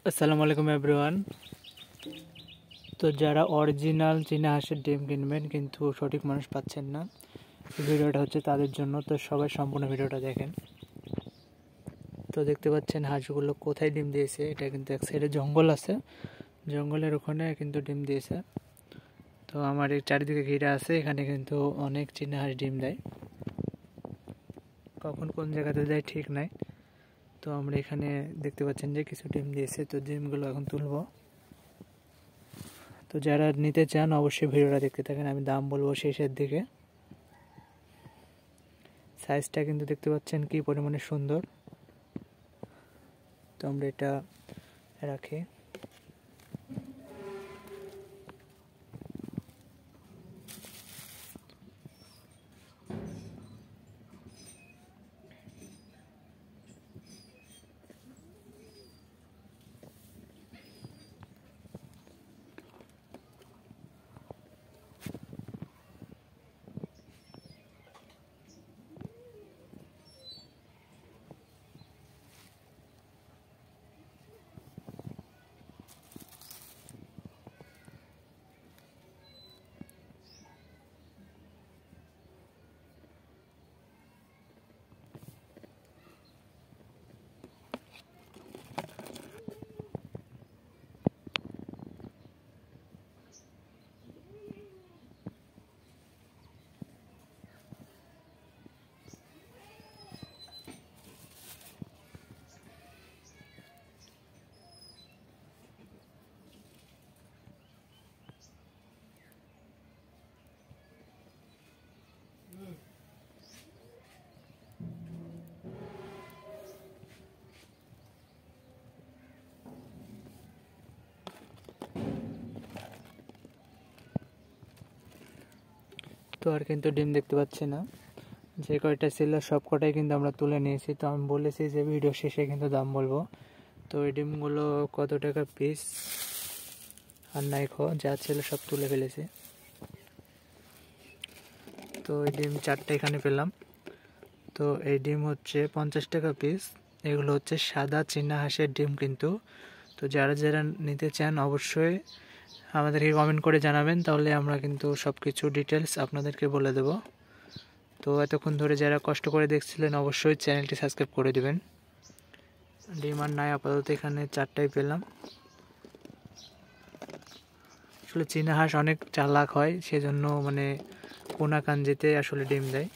আসসালামু আলাইকুম এভরিওয়ান। তো যারা অরিজিনাল চীনা হাঁসের ডিম কিনবেন কিন্তু সঠিক মানুষ পাচ্ছেন না, ভিডিওটা হচ্ছে তাদের জন্য। তো সবাই সম্পূর্ণ ভিডিওটা দেখেন। তো দেখতে পাচ্ছেন হাঁসগুলো কোথায় ডিম দিয়েছে। এটা কিন্তু এক সাইডে জঙ্গল আছে, জঙ্গলের ওখানে কিন্তু ডিম দিয়েছে। তো আমার এই চারিদিকে ঘিরে আছে, এখানে কিন্তু অনেক চীনা হাঁস ডিম দেয়। কখন কোন জায়গাতে দেয় ঠিক নাই। তো আমরা এখানে দেখতে পাচ্ছেন যে কিছু ডিম দিয়েছে, তো ডিমগুলো এখন তুলবো। তো যারা নিতে চান অবশ্যই ভিডিওটা দেখতে থাকেন, আমি দাম বলবো শেষের দিকে। সাইজটা কিন্তু দেখতে পাচ্ছেন কি পরিমাণে সুন্দর। তো আমরা এটা রাখি। তো আর কিন্তু ডিম দেখতে পাচ্ছি না, যে কয়টা ছিল সব কটাই কিন্তু আমরা তুলে নিয়েছি। তো আমি বলেছি যে ভিডিও শেষে কিন্তু দাম বলবো। তো এই ডিমগুলো কত টাকা পিস আর নাই যা ছিল সব তুলে ফেলেছি। তো এই ডিম 4টা এখানে পেলাম। তো এই ডিম হচ্ছে 50 টাকা পিস। এগুলো হচ্ছে সাদা চীনা হাঁসের ডিম কিন্তু। তো যারা যারা নিতে চান অবশ্যই আমাদেরকে কমেন্ট করে জানাবেন, তাহলে আমরা কিন্তু সব কিছু ডিটেলস আপনাদেরকে বলে দেব। তো এতক্ষণ ধরে যারা কষ্ট করে দেখছিলেন অবশ্যই চ্যানেলটি সাবস্ক্রাইব করে দিবেন। ডিম আর নাই আপাতত, এখানে 4টাই পেলাম। আসলে চীনা হাঁস অনেক চালাক হয়, সেজন্য মানে কোনা কাঞ্জিতে আসলে ডিম দেয়।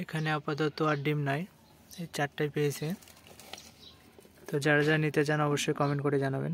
এখানে আপাতত আর ডিম নাই, এই 4টাই পেয়েছে। তো যারা যারা নিতে চান অবশ্যই কমেন্ট করে জানাবেন।